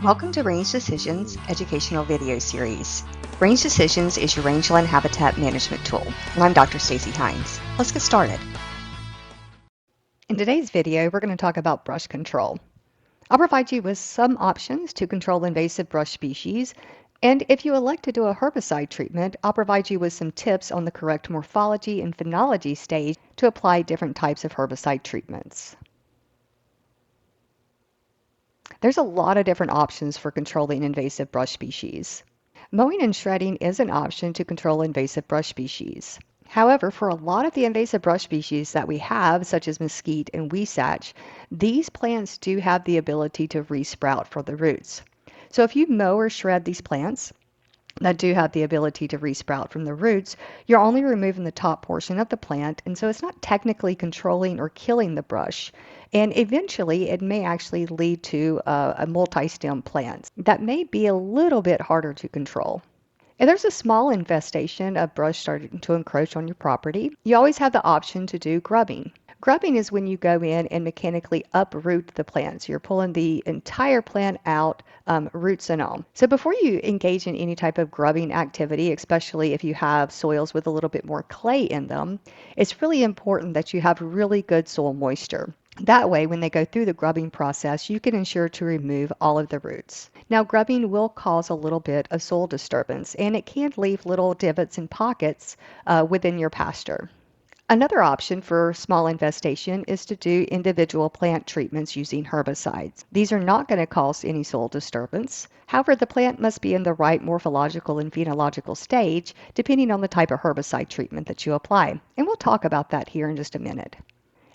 Welcome to Range Decisions educational video series. Range Decisions is your rangeland habitat management tool, and I'm Dr. Stacy Hines. Let's get started. In today's video, we're going to talk about brush control. I'll provide you with some options to control invasive brush species, and if you elect to do a herbicide treatment, I'll provide you with some tips on the correct morphology and phenology stage to apply different types of herbicide treatments. There's a lot of different options for controlling invasive brush species. Mowing and shredding is an option to control invasive brush species. However, for a lot of the invasive brush species that we have, such as mesquite and huisach, these plants do have the ability to resprout from the roots. So if you mow or shred these plants that do have the ability to resprout from the roots, you're only removing the top portion of the plant, and so it's not technically controlling or killing the brush. And eventually, it may actually lead to a multi-stem plant that may be a little bit harder to control. If there's a small infestation of brush starting to encroach on your property, you always have the option to do grubbing. Grubbing is when you go in and mechanically uproot the plants. You're pulling the entire plant out, roots and all. So before you engage in any type of grubbing activity, especially if you have soils with a little bit more clay in them, it's really important that you have really good soil moisture. That way, when they go through the grubbing process, you can ensure to remove all of the roots. Now, grubbing will cause a little bit of soil disturbance, and it can leave little divots and pockets within your pasture. Another option for small infestation is to do individual plant treatments using herbicides. These are not going to cause any soil disturbance. However, the plant must be in the right morphological and phenological stage, depending on the type of herbicide treatment that you apply. And we'll talk about that here in just a minute.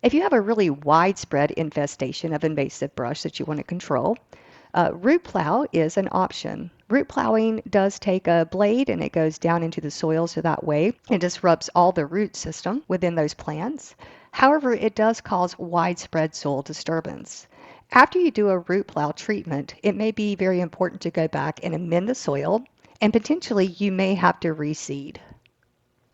If you have a really widespread infestation of invasive brush that you want to control, root plow is an option. Root plowing does take a blade and it goes down into the soil, so that way it disrupts all the root system within those plants. However, it does cause widespread soil disturbance. After you do a root plow treatment, it may be very important to go back and amend the soil, and potentially you may have to reseed.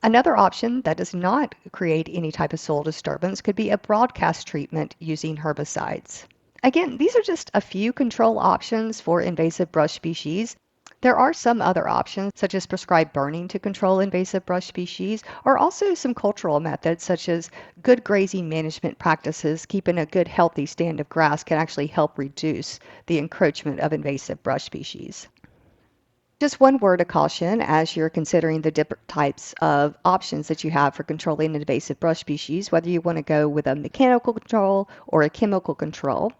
Another option that does not create any type of soil disturbance could be a broadcast treatment using herbicides. Again, these are just a few control options for invasive brush species. There are some other options, such as prescribed burning to control invasive brush species, or also some cultural methods, such as good grazing management practices. Keeping a good, healthy stand of grass can actually help reduce the encroachment of invasive brush species. Just one word of caution as you're considering the different types of options that you have for controlling invasive brush species, whether you want to go with a mechanical control or a chemical control,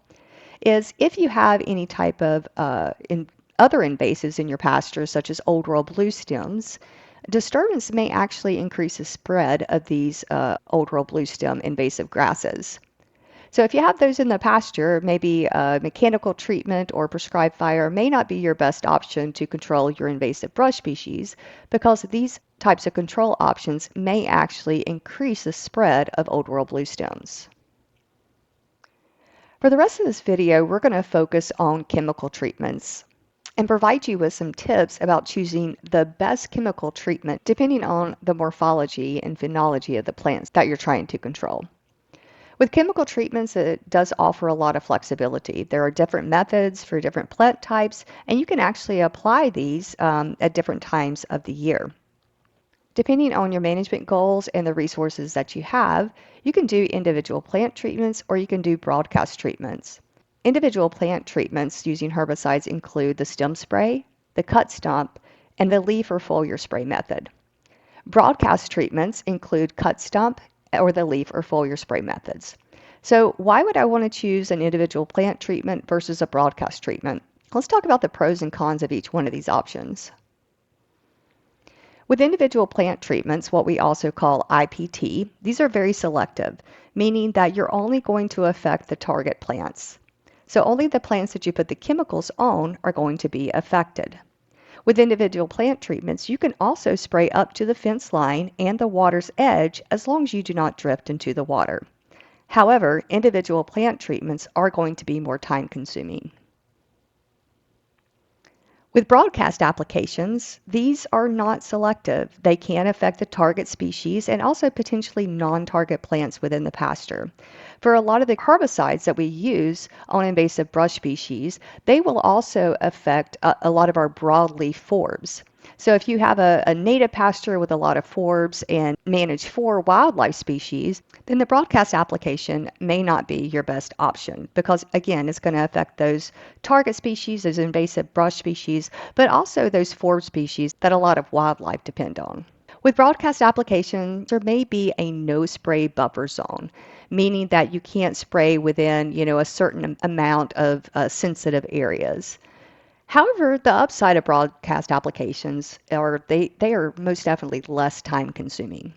is if you have any type of other invasives in your pastures, such as old world blue stems, disturbance may actually increase the spread of these old world blue stem invasive grasses. So if you have those in the pasture, maybe a mechanical treatment or prescribed fire may not be your best option to control your invasive brush species, because these types of control options may actually increase the spread of old world blue stems. For the rest of this video, we're going to focus on chemical treatments and provide you with some tips about choosing the best chemical treatment depending on the morphology and phenology of the plants that you're trying to control. With chemical treatments, it does offer a lot of flexibility. There are different methods for different plant types, and you can actually apply these at different times of the year. Depending on your management goals and the resources that you have, you can do individual plant treatments or you can do broadcast treatments. Individual plant treatments using herbicides include the stem spray, the cut stump, and the leaf or foliar spray method. Broadcast treatments include cut stump or the leaf or foliar spray methods. So why would I want to choose an individual plant treatment versus a broadcast treatment? Let's talk about the pros and cons of each one of these options. With individual plant treatments, what we also call IPT, these are very selective, meaning that you're only going to affect the target plants. So only the plants that you put the chemicals on are going to be affected. With individual plant treatments, you can also spray up to the fence line and the water's edge as long as you do not drift into the water. However, individual plant treatments are going to be more time consuming. With broadcast applications, these are not selective. They can affect the target species and also potentially non-target plants within the pasture. For a lot of the herbicides that we use on invasive brush species, they will also affect a lot of our broadleaf forbs. So if you have a native pasture with a lot of forbs and manage 4 wildlife species, then the broadcast application may not be your best option because, again, it's going to affect those target species, those invasive brush species, but also those forb species that a lot of wildlife depend on. With broadcast applications, there may be a no spray buffer zone, meaning that you can't spray within, a certain amount of sensitive areas. However, the upside of broadcast applications are they are most definitely less time consuming.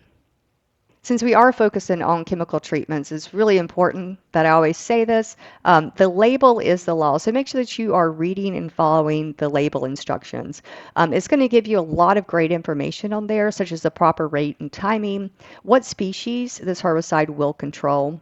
Since we are focusing on chemical treatments, it's really important that I always say this. The label is the law, so make sure that you are reading and following the label instructions. It's going to give you a lot of great information on there, such as the proper rate and timing, what species this herbicide will control,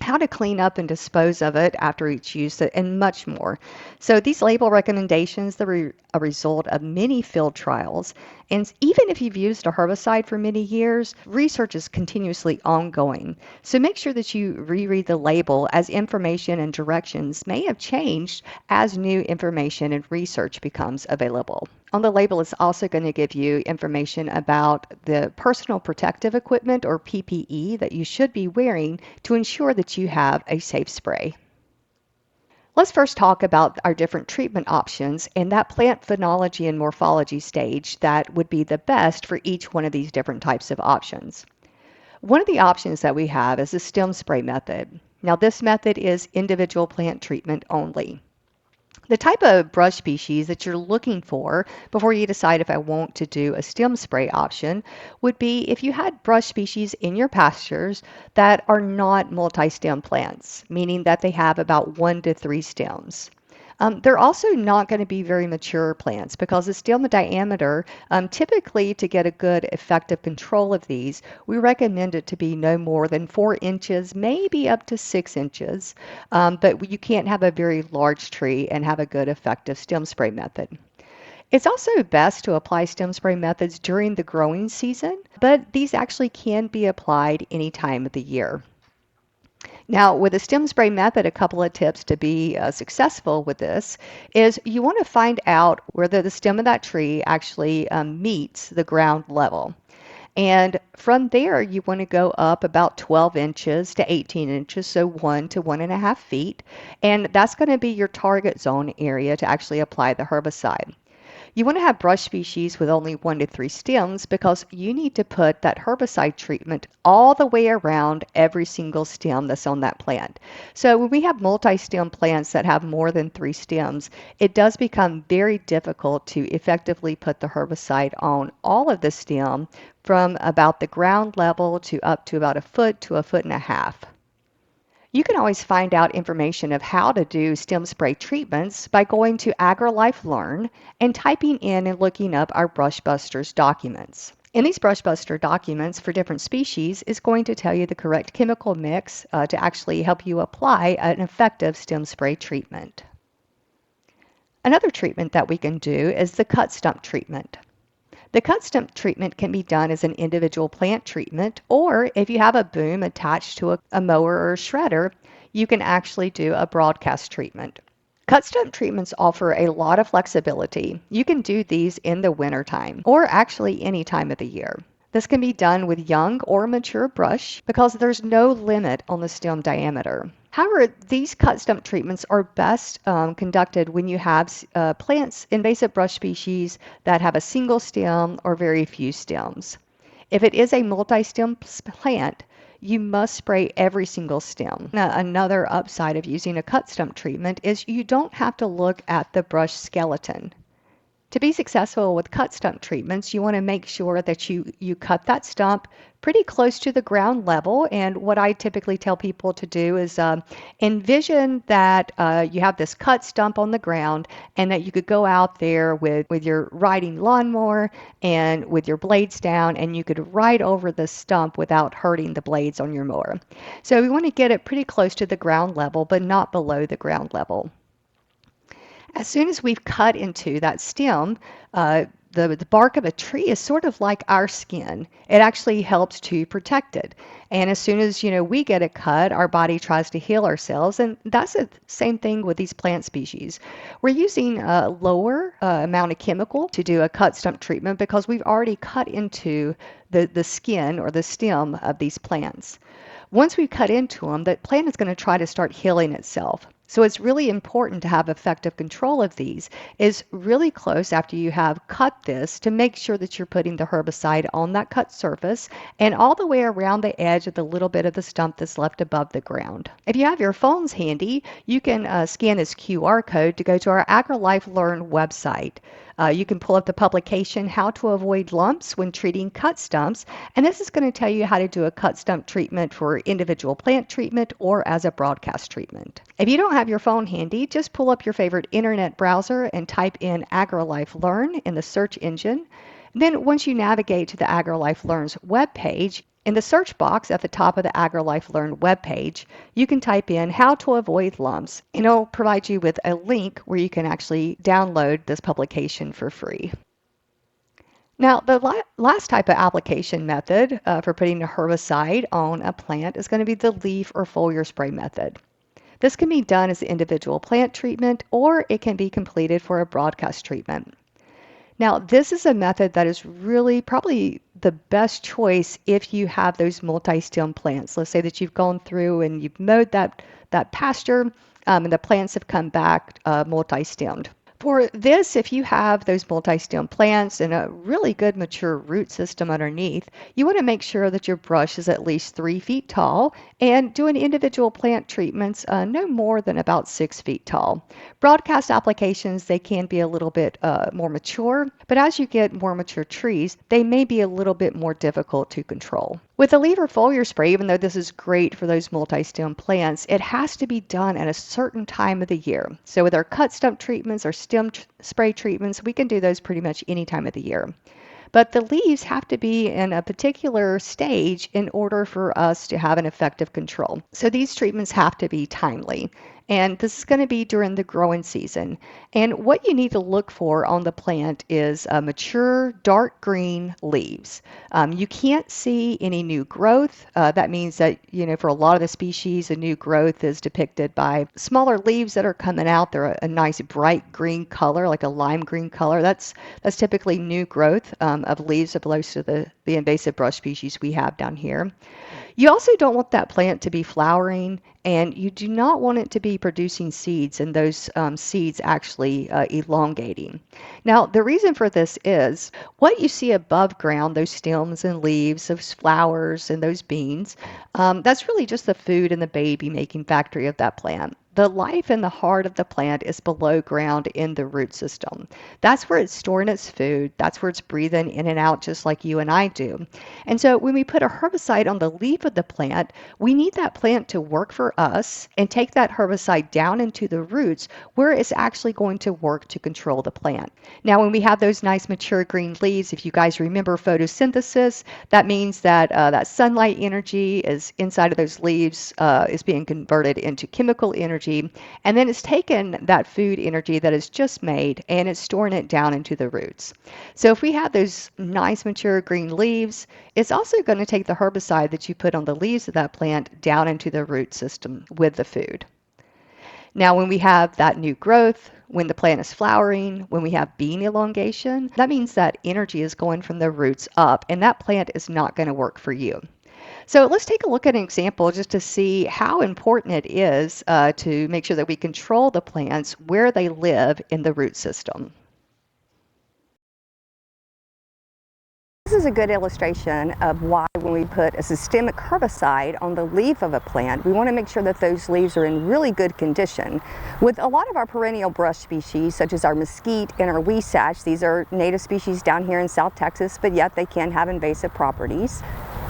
how to clean up and dispose of it after each use, and much more. So these label recommendations, they're a result of many field trials. And even if you've used a herbicide for many years, research is continuously ongoing. So make sure that you reread the label as information and directions may have changed as new information and research becomes available. On the label, it's also going to give you information about the personal protective equipment or PPE that you should be wearing to ensure that you have a safe spray. Let's first talk about our different treatment options and that plant phenology and morphology stage that would be the best for each one of these different types of options. One of the options that we have is the stem spray method. Now, this method is individual plant treatment only. The type of brush species that you're looking for before you decide if I want to do a stem spray option would be if you had brush species in your pastures that are not multi-stem plants, meaning that they have about 1 to 3 stems. They're also not going to be very mature plants because the stem diameter, typically to get a good effective control of these, we recommend it to be no more than 4 inches, maybe up to 6 inches. But you can't have a very large tree and have a good effective stem spray method. It's also best to apply stem spray methods during the growing season, but these actually can be applied any time of the year. Now, with the stem spray method, a couple of tips to be successful with this is you want to find out whether the stem of that tree actually meets the ground level. And from there, you want to go up about 12 inches to 18 inches, so 1 to 1.5 feet. And that's going to be your target zone area to actually apply the herbicide. You want to have brush species with only 1 to 3 stems because you need to put that herbicide treatment all the way around every single stem that's on that plant. So when we have multi-stem plants that have more than 3 stems, it does become very difficult to effectively put the herbicide on all of the stem from about the ground level to up to about 1 foot to 1.5 feet. You can always find out information of how to do stem spray treatments by going to AgriLife Learn and typing in and looking up our Brushbusters documents. In these Brushbuster documents for different species is going to tell you the correct chemical mix to actually help you apply an effective stem spray treatment. Another treatment that we can do is the cut stump treatment. The cut stump treatment can be done as an individual plant treatment, or if you have a boom attached to a mower or a shredder, you can actually do a broadcast treatment. Cut stump treatments offer a lot of flexibility. You can do these in the wintertime, or actually any time of the year. This can be done with young or mature brush because there's no limit on the stem diameter. However, these cut stump treatments are best conducted when you have plants, invasive brush species that have a single stem or very few stems. If it is a multi-stem plant, you must spray every single stem. Now, another upside of using a cut stump treatment is you don't have to look at the brush skeleton. To be successful with cut stump treatments, you want to make sure that you cut that stump pretty close to the ground level. And what I typically tell people to do is envision that you have this cut stump on the ground and that you could go out there with your riding lawnmower and with your blades down and you could ride over the stump without hurting the blades on your mower. So we want to get it pretty close to the ground level, but not below the ground level. As soon as we've cut into that stem, the bark of a tree is sort of like our skin. It actually helps to protect it. And as soon as we get a cut, our body tries to heal ourselves, and that's the same thing with these plant species. We're using a lower amount of chemical to do a cut stump treatment because we've already cut into the skin or the stem of these plants. Once we cut into them, the plant is going to try to start healing itself. So it's really important to have effective control of these. Is really close after you have cut this to make sure that you're putting the herbicide on that cut surface and all the way around the edge of the little bit of the stump that's left above the ground. If you have your phones handy, you can scan this QR code to go to our AgriLife Learn website. You can pull up the publication, How to Avoid Lumps When Treating Cut Stumps, and this is going to tell you how to do a cut stump treatment for individual plant treatment or as a broadcast treatment. If you don't have your phone handy, just pull up your favorite internet browser and type in AgriLife Learn in the search engine. Then once you navigate to the AgriLife Learn's webpage, in the search box at the top of the AgriLife Learn webpage, you can type in how to avoid lumps, and it'll provide you with a link where you can actually download this publication for free. Now, the last type of application method for putting a herbicide on a plant is going to be the leaf or foliar spray method. This can be done as an individual plant treatment, or it can be completed for a broadcast treatment. Now, this is a method that is really probably the best choice if you have those multi-stem plants. Let's say that you've gone through and you've mowed that pasture and the plants have come back multi-stemmed. For this, if you have those multi-stem plants and a really good mature root system underneath, you want to make sure that your brush is at least 3 feet tall and doing individual plant treatments no more than about 6 feet tall. Broadcast applications, they can be a little bit more mature, but as you get more mature trees, they may be a little bit more difficult to control. With the leaf or foliar spray, even though this is great for those multi-stem plants, it has to be done at a certain time of the year. So with our cut stump treatments or stem spray treatments, we can do those pretty much any time of the year. But the leaves have to be in a particular stage in order for us to have an effective control. So these treatments have to be timely. And this is going to be during the growing season. And what you need to look for on the plant is mature dark green leaves. You can't see any new growth. That means that, for a lot of the species, a new growth is depicted by smaller leaves that are coming out. They're a nice bright green color, like a lime green color. That's typically new growth of leaves of most of the invasive brush species we have down here. You also don't want that plant to be flowering, and you do not want it to be producing seeds and those seeds actually elongating. Now, the reason for this is what you see above ground, those stems and leaves, those flowers and those beans, that's really just the food and the baby making factory of that plant. The life and the heart of the plant is below ground in the root system. That's where it's storing its food. That's where it's breathing in and out just like you and I do. And so when we put a herbicide on the leaf of the plant, we need that plant to work for us and take that herbicide down into the roots where it's actually going to work to control the plant. Now, when we have those nice mature green leaves, if you guys remember photosynthesis, that means that that sunlight energy is inside of those leaves is being converted into chemical energy. And then it's taken that food energy that is just made and it's storing it down into the roots. So if we have those nice mature green leaves, it's also going to take the herbicide that you put on the leaves of that plant down into the root system with the food. Now, when we have that new growth, when the plant is flowering, when we have bean elongation, that means that energy is going from the roots up, and that plant is not going to work for you. So let's take a look at an example just to see how important it is to make sure that we control the plants where they live in the root system. This is a good illustration of why when we put a systemic herbicide on the leaf of a plant, we want to make sure that those leaves are in really good condition. With a lot of our perennial brush species, such as our mesquite and our huisache, these are native species down here in South Texas, but yet they can have invasive properties.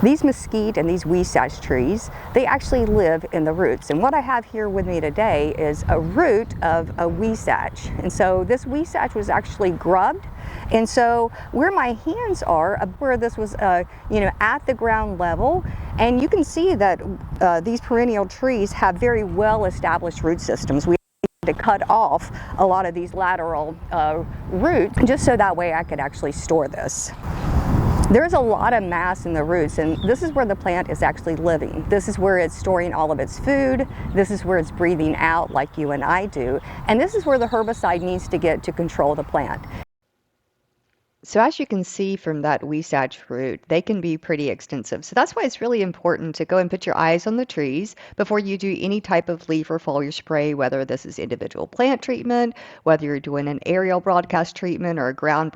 These mesquite and these huisache trees, they actually live in the roots. And what I have here with me today is a root of a huisache. And so this huisache was actually grubbed. And so where my hands are, where this was, at the ground level, and you can see that these perennial trees have very well established root systems. We to cut off a lot of these lateral roots, just so that way I could actually store this. There's a lot of mass in the roots, and this is where the plant is actually living. This is where it's storing all of its food. This is where it's breathing out like you and I do. And this is where the herbicide needs to get to control the plant. So as you can see from that weesage root, they can be pretty extensive. So that's why it's really important to go and put your eyes on the trees before you do any type of leaf or foliar spray, whether this is individual plant treatment, whether you're doing an aerial broadcast treatment or a ground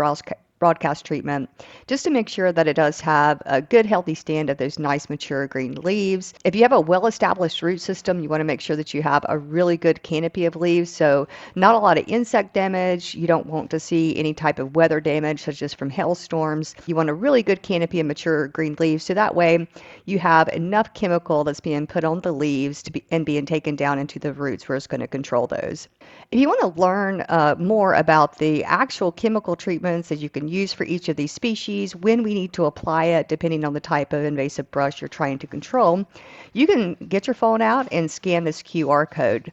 broadcast treatment, just to make sure that it does have a good healthy stand of those nice mature green leaves. If you have a well-established root system, you want to make sure that you have a really good canopy of leaves, so not a lot of insect damage. You don't want to see any type of weather damage such as from hailstorms. You want a really good canopy of mature green leaves, so that way you have enough chemical that's being put on the leaves and being taken down into the roots where it's going to control those. If you want to learn more about the actual chemical treatments that you can use for each of these species, when we need to apply it, depending on the type of invasive brush you're trying to control, you can get your phone out and scan this QR code.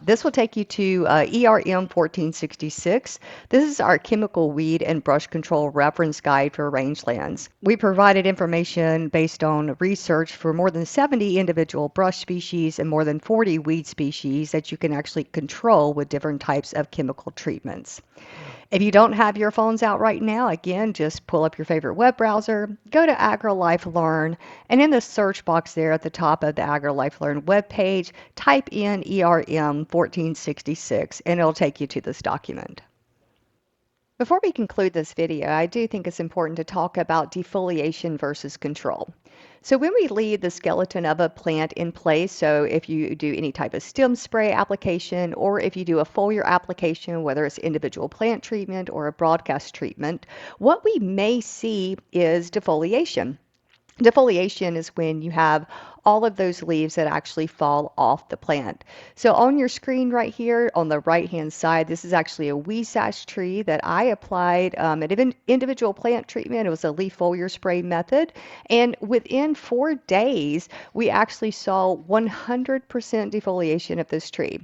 This will take you to ERM 1466. This is our chemical weed and brush control reference guide for rangelands. We provided information based on research for more than 70 individual brush species and more than 40 weed species that you can actually control with different types of chemical treatments. If you don't have your phones out right now, again, just pull up your favorite web browser, go to AgriLife Learn, and in the search box there at the top of the AgriLife Learn webpage, type in ERM 1466, and it'll take you to this document. Before we conclude this video, I do think it's important to talk about defoliation versus control. So when we leave the skeleton of a plant in place, so if you do any type of stem spray application or if you do a foliar application, whether it's individual plant treatment or a broadcast treatment, what we may see is defoliation. Defoliation is when you have all of those leaves that actually fall off the plant. So on your screen right here on the right hand side, this is actually a weesage tree that I applied an individual plant treatment. It was a leaf foliar spray method, and within 4 days we actually saw 100% defoliation of this tree.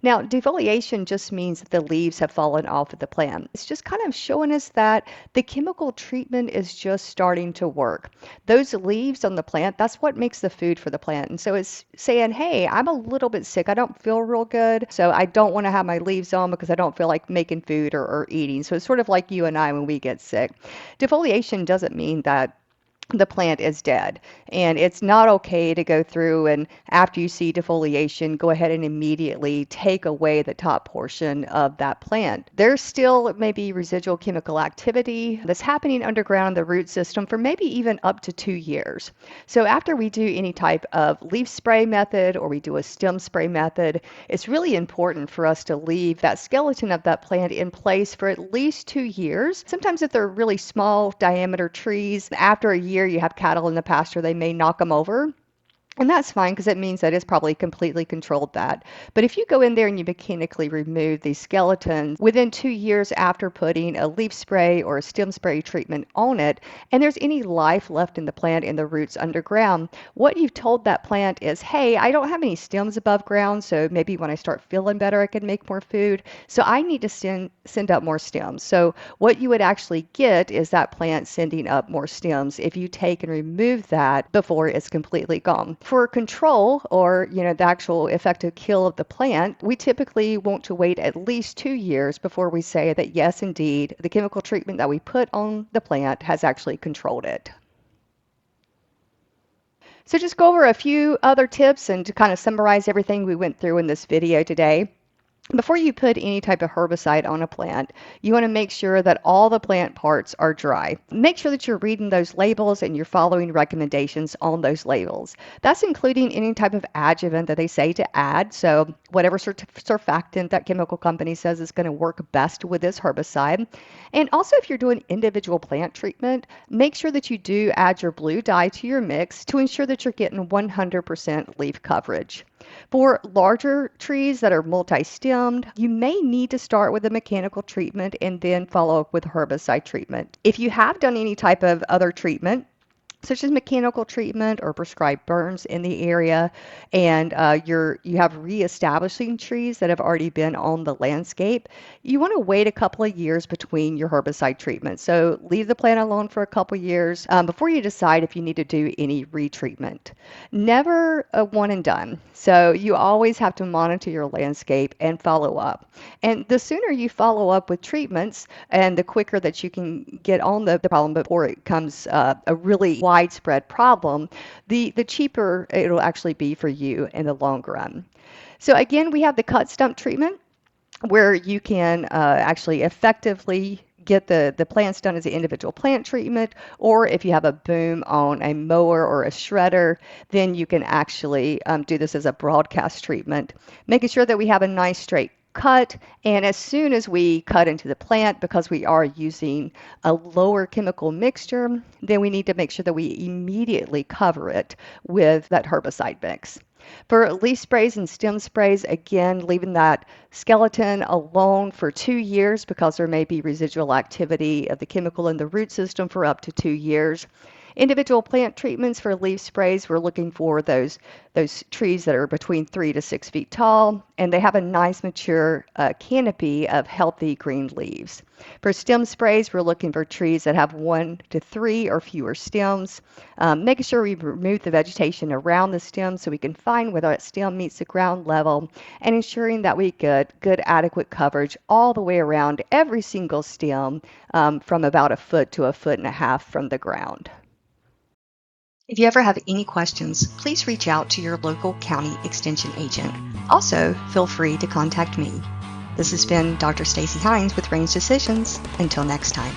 Now, defoliation just means that the leaves have fallen off of the plant. It's just kind of showing us that the chemical treatment is just starting to work. Those leaves on the plant, that's what makes the food for the plant. And so it's saying, hey, I'm a little bit sick. I don't feel real good. So I don't want to have my leaves on because I don't feel like making food or eating. So it's sort of like you and I when we get sick. Defoliation doesn't mean that the plant is dead. And it's not okay to go through and after you see defoliation, go ahead and immediately take away the top portion of that plant. There's still maybe residual chemical activity that's happening underground in the root system for maybe even up to 2 years. So after we do any type of leaf spray method or we do a stem spray method, it's really important for us to leave that skeleton of that plant in place for at least 2 years. Sometimes if they're really small diameter trees, after a year you have cattle in the pasture, they may knock them over. And that's fine because it means that it's probably completely controlled that. But if you go in there and you mechanically remove these skeletons within 2 years after putting a leaf spray or a stem spray treatment on it, and there's any life left in the plant in the roots underground, what you've told that plant is, hey, I don't have any stems above ground, so maybe when I start feeling better, I can make more food. So I need to send up more stems. So what you would actually get is that plant sending up more stems if you take and remove that before it's completely gone. For control or, the actual effective kill of the plant, we typically want to wait at least 2 years before we say that yes, indeed, the chemical treatment that we put on the plant has actually controlled it. So just go over a few other tips and to kind of summarize everything we went through in this video today. Before you put any type of herbicide on a plant, you want to make sure that all the plant parts are dry. Make sure that you're reading those labels and you're following recommendations on those labels. That's including any type of adjuvant that they say to add. So whatever surfactant that chemical company says is going to work best with this herbicide. And also if you're doing individual plant treatment, make sure that you do add your blue dye to your mix to ensure that you're getting 100% leaf coverage. For larger trees that are multi-stemmed, you may need to start with a mechanical treatment and then follow up with herbicide treatment. If you have done any type of other treatment, such as mechanical treatment or prescribed burns in the area, and you have reestablishing trees that have already been on the landscape, you want to wait a couple of years between your herbicide treatments. So leave the plant alone for a couple of years before you decide if you need to do any retreatment. Never a one and done. So you always have to monitor your landscape and follow up. And the sooner you follow up with treatments and the quicker that you can get on the problem before it becomes a really widespread problem, the cheaper it'll actually be for you in the long run. So again, we have the cut stump treatment where you can actually effectively get the plants done as an individual plant treatment, or if you have a boom on a mower or a shredder, then you can actually do this as a broadcast treatment, making sure that we have a nice straight cut. And as soon as we cut into the plant, because we are using a lower chemical mixture, then we need to make sure that we immediately cover it with that herbicide mix. For leaf sprays and stem sprays, again, leaving that skeleton alone for 2 years because there may be residual activity of the chemical in the root system for up to 2 years. Individual plant treatments for leaf sprays, we're looking for those trees that are between 3 to 6 feet tall, and they have a nice mature canopy of healthy green leaves. For stem sprays, we're looking for trees that have 1 to 3 or fewer stems, making sure we remove the vegetation around the stem so we can find whether that stem meets the ground level, and ensuring that we get good adequate coverage all the way around every single stem from about 1 foot to 1.5 feet from the ground. If you ever have any questions, please reach out to your local county extension agent. Also, feel free to contact me. This has been Dr. Stacy Hines with Range Decisions. Until next time.